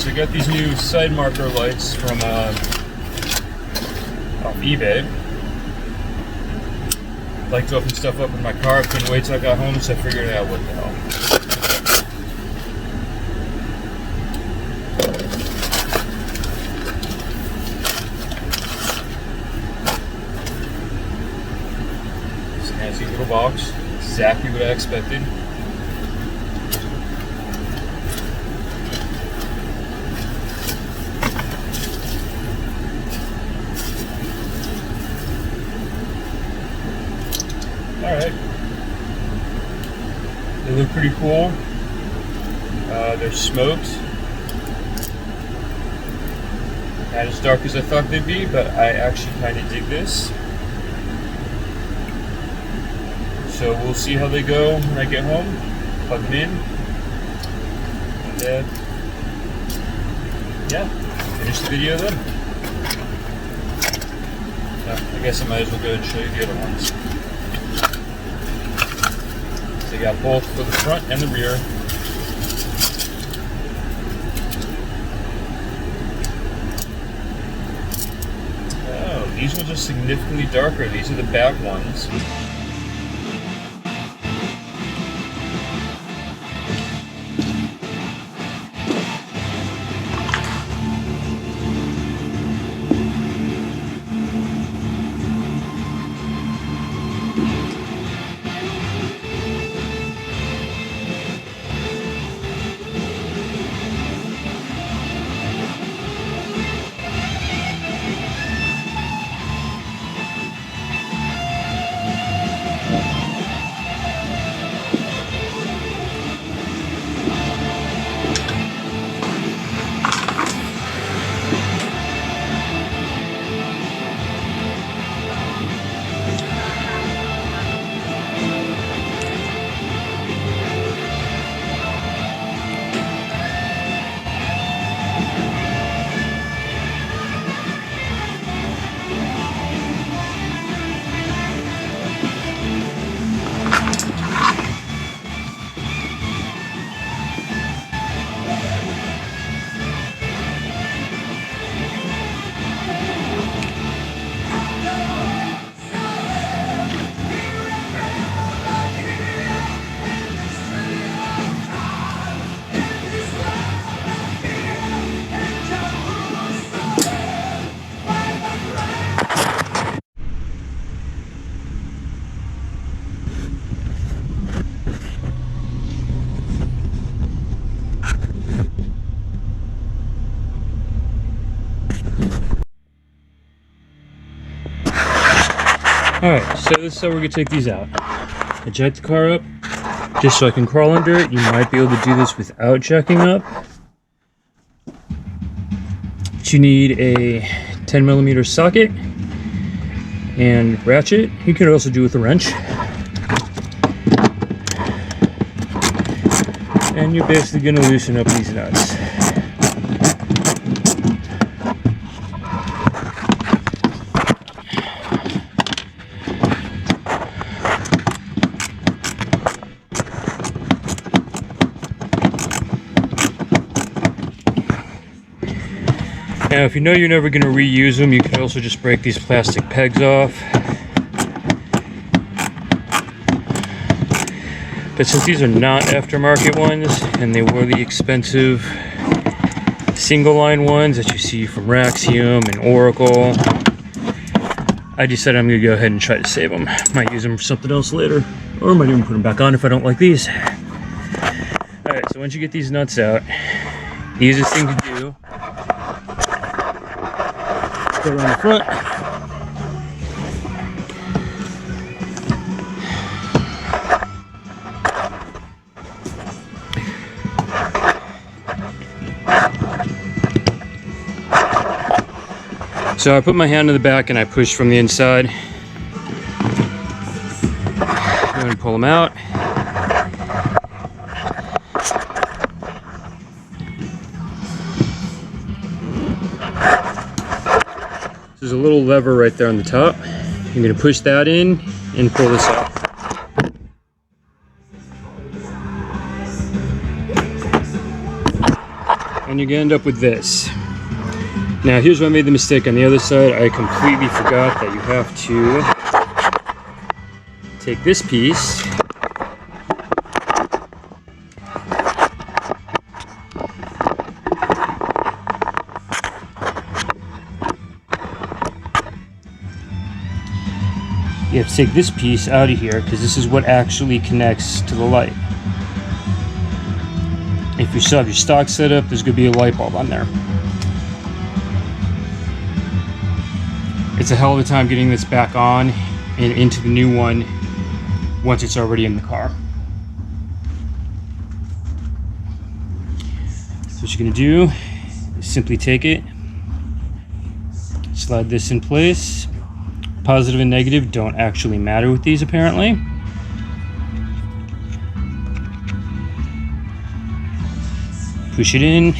So I got these new side marker lights from off eBay. I like to open stuff up in my car. I couldn't wait till I got home, so I figured out what the hell. It's a fancy little box. Exactly what I expected. Alright. They look pretty cool. They're smoked. Not as dark as I thought they'd be, but I actually kind of dig this. So we'll see how they go when I get home. Plug them in. And yeah, finish the video then. I guess I might as well go ahead and show you the other ones. They got both for the front and the rear. Oh, these ones are significantly darker. These are the back ones. Alright, so this is how we're going to take these out. I jack the car up, just so I can crawl under it. You might be able to do this without jacking up. But you need a 10mm socket and ratchet. You could also do with a wrench. And you're basically going to loosen up these nuts. Now, if you know you're never going to reuse them, you can also just break these plastic pegs off. But since these are not aftermarket ones, and they were the expensive single line ones that you see from Raxium and Oracle, I decided I'm going to go ahead and try to save them. Might use them for something else later, or might even put them back on if I don't like these. Alright, so once you get these nuts out, the easiest thing to do, go around the front. So I put my hand in the back and I push from the inside. I'm going to pull them out. There's a little lever right there on the top. You're going to push that in and pull this off. And you end up with this. Now here's where I made the mistake on the other side. I completely forgot that you have to take this piece you have to take this piece out of here because this is what actually connects to the light. If you still have your stock set up, there's going to be a light bulb on there. It's a hell of a time getting this back on and into the new one once it's already in the car. So what you're going to do is simply take it, slide this in place. Positive and negative don't actually matter with these apparently. Push it in.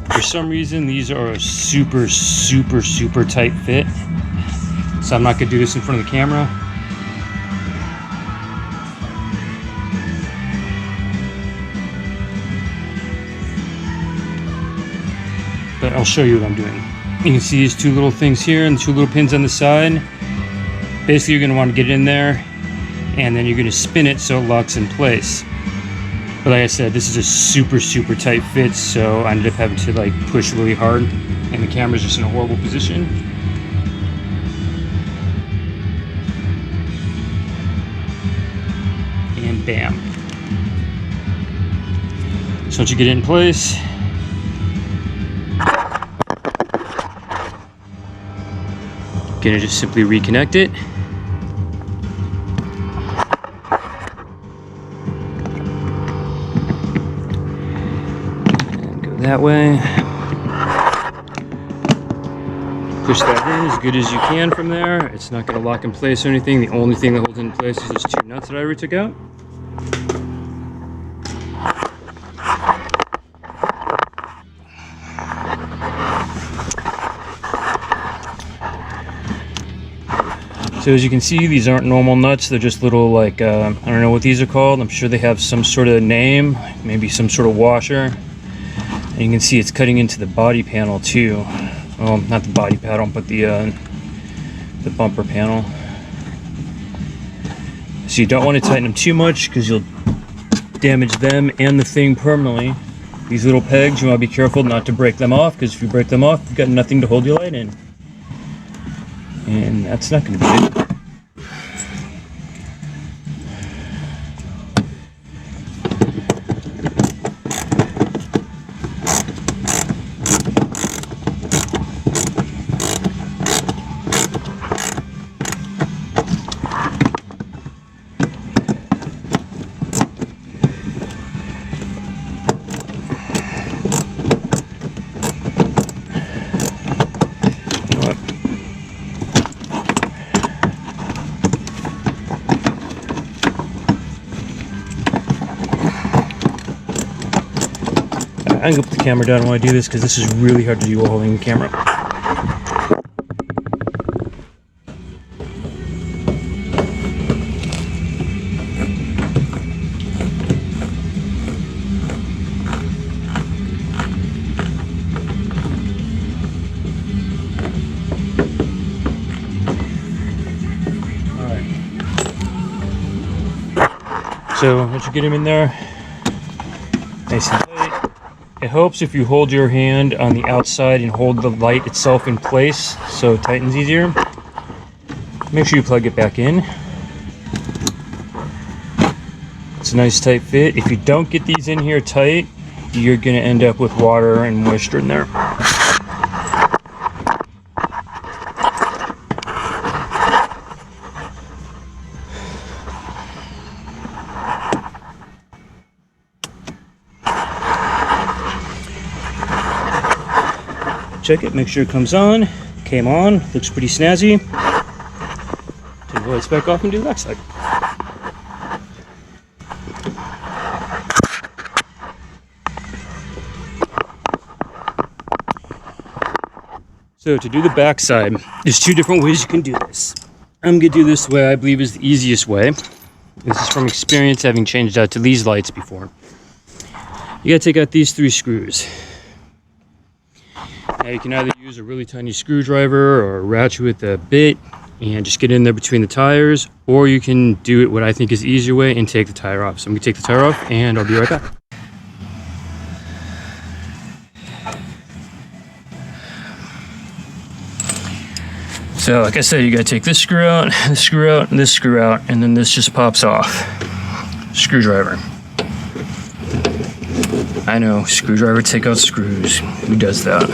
For some reason, these are a super tight fit. So I'm not gonna do this in front of the camera. But I'll show you what I'm doing. You can see these two little things here and two little pins on the side. Basically, you're going to want to get it in there and then you're going to spin it so it locks in place. But like I said, this is a super tight fit, so I ended up having to like push really hard and the camera's just in a horrible position. And bam. So once you get it in place, gonna just simply reconnect it. And go that way. Push that in as good as you can from there. It's not gonna lock in place or anything. The only thing that holds it in place is those two nuts that I already took out. So as you can see, these aren't normal nuts. They're just little like, I don't know what these are called. I'm sure they have some sort of name, maybe some sort of washer. And you can see it's cutting into the body panel too. Well, not the body panel, but the bumper panel. So you don't want to tighten them too much because you'll damage them and the thing permanently. These little pegs, you want to be careful not to break them off, because if you break them off, you've got nothing to hold your light in. And that's not going to be good. I'm going to put the camera down while I do this because this is really hard to do while holding the camera. Alright. So once you get him in there, nice and tight. It helps if you hold your hand on the outside and hold the light itself in place so it tightens easier. Make sure you plug it back in. It's a nice tight fit. If you don't get these in here tight, you're going to end up with water and moisture in there. Check it, make sure it comes on. Came on, looks pretty snazzy. Take the lights back off and do the back side. So to do the backside, there's two different ways you can do this. I'm gonna do this way I believe is the easiest way. This is from experience, having changed out to these lights before. You gotta take out these 3 screws. Now you can either use a really tiny screwdriver or a ratchet with a bit and just get in there between the tires, or you can do it what I think is the easier way and take the tire off. So I'm gonna take the tire off and I'll be right back. So like I said, you gotta take this screw out, this screw out, and this screw out, and then this just pops off. Screwdriver. I know, screwdriver take out screws. Who does that?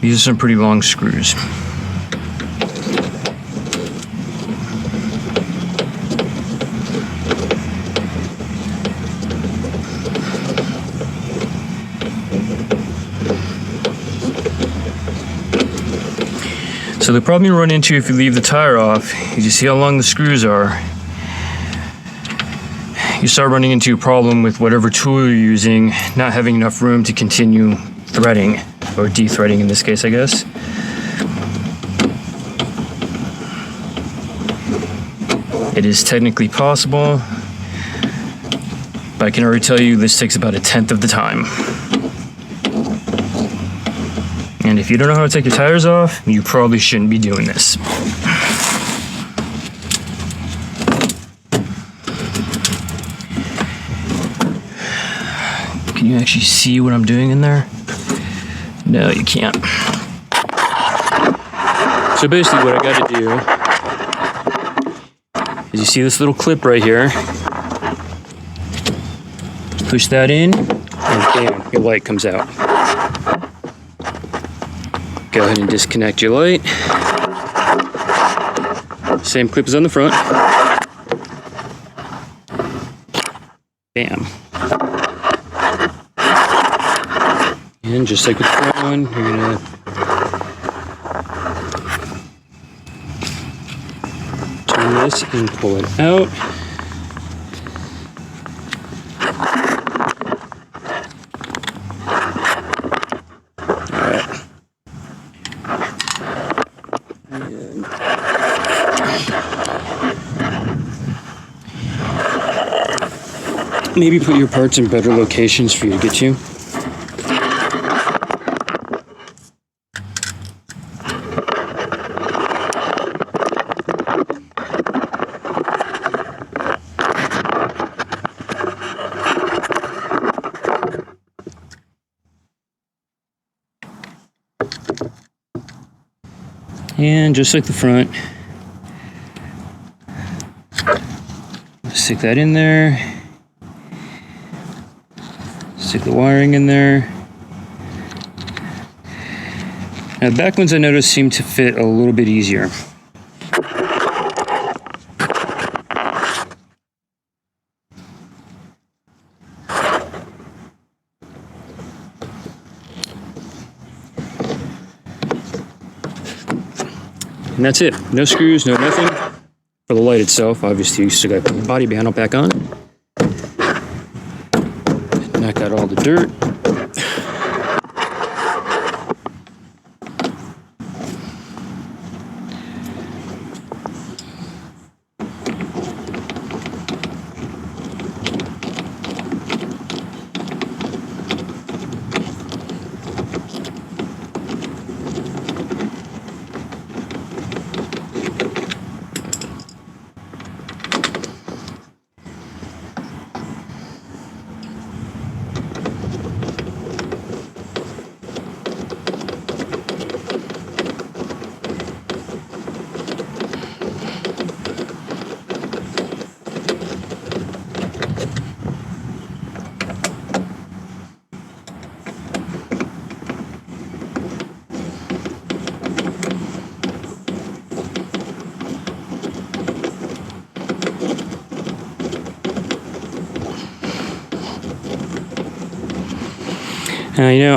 These are some pretty long screws. So the problem you run into if you leave the tire off is you see how long the screws are. You start running into a problem with whatever tool you're using, not having enough room to continue threading, or de-threading in this case, I guess. It is technically possible, but I can already tell you this takes about 1/10 of the time. And if you don't know how to take your tires off, you probably shouldn't be doing this. Can you actually see what I'm doing in there? No, you can't. So basically what I gotta do is, you see this little clip right here? Push that in, and bam, your light comes out. Go ahead and disconnect your light. Same clip as on the front. Bam. And just like with the front one, you're gonna turn this and pull it out. Maybe put your parts in better locations for you to get to. And just like the front, stick that in there. Stick the wiring in there. Now the back ones I noticed seem to fit a little bit easier. And that's it. No screws, no nothing. For the light itself, obviously you still got to put the body panel back on. Knock out all the dirt.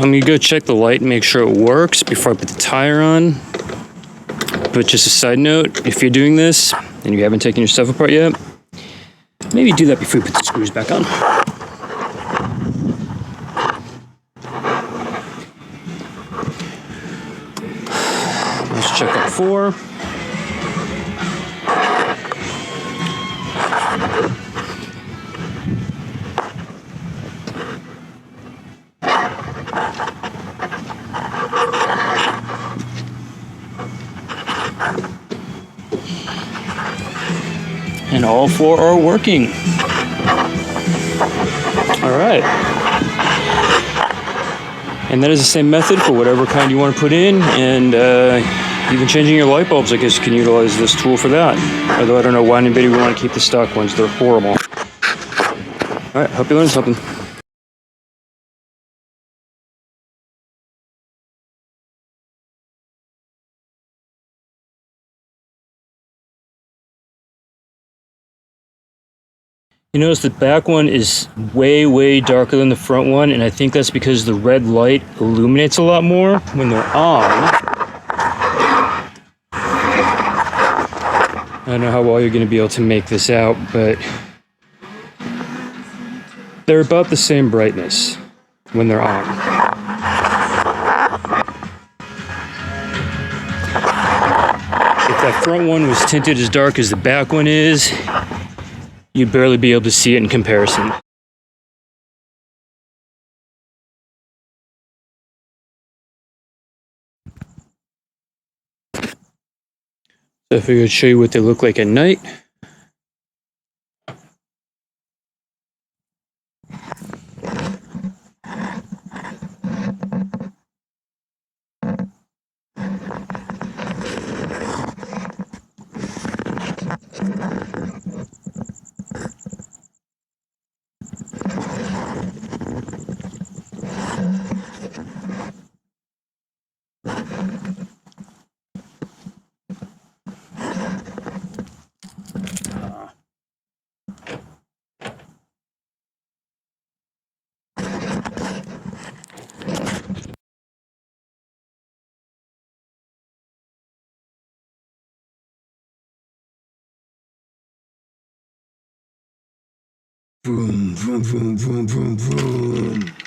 I'm gonna go check the light and make sure it works before I put the tire on. But just a side note, if you're doing this and you haven't taken your stuff apart yet, maybe do that before you put the screws back on. Let's check out 4. And all 4 are working. All right. And that is the same method for whatever kind you want to put in, and even changing your light bulbs, I guess you can utilize this tool for that. Although I don't know why anybody would want to keep the stock ones. They're horrible. All right, hope you learned something. You notice the back one is way darker than the front one, and I think that's because the red light illuminates a lot more when they're on. I don't know how well you're going to be able to make this out, but they're about the same brightness when they're on. If that front one was tinted as dark as the back one is, you'd barely be able to see it in comparison. So I figured I'd show you what they look like at night. Vroom, vroom, vroom, vroom, vroom, vroom.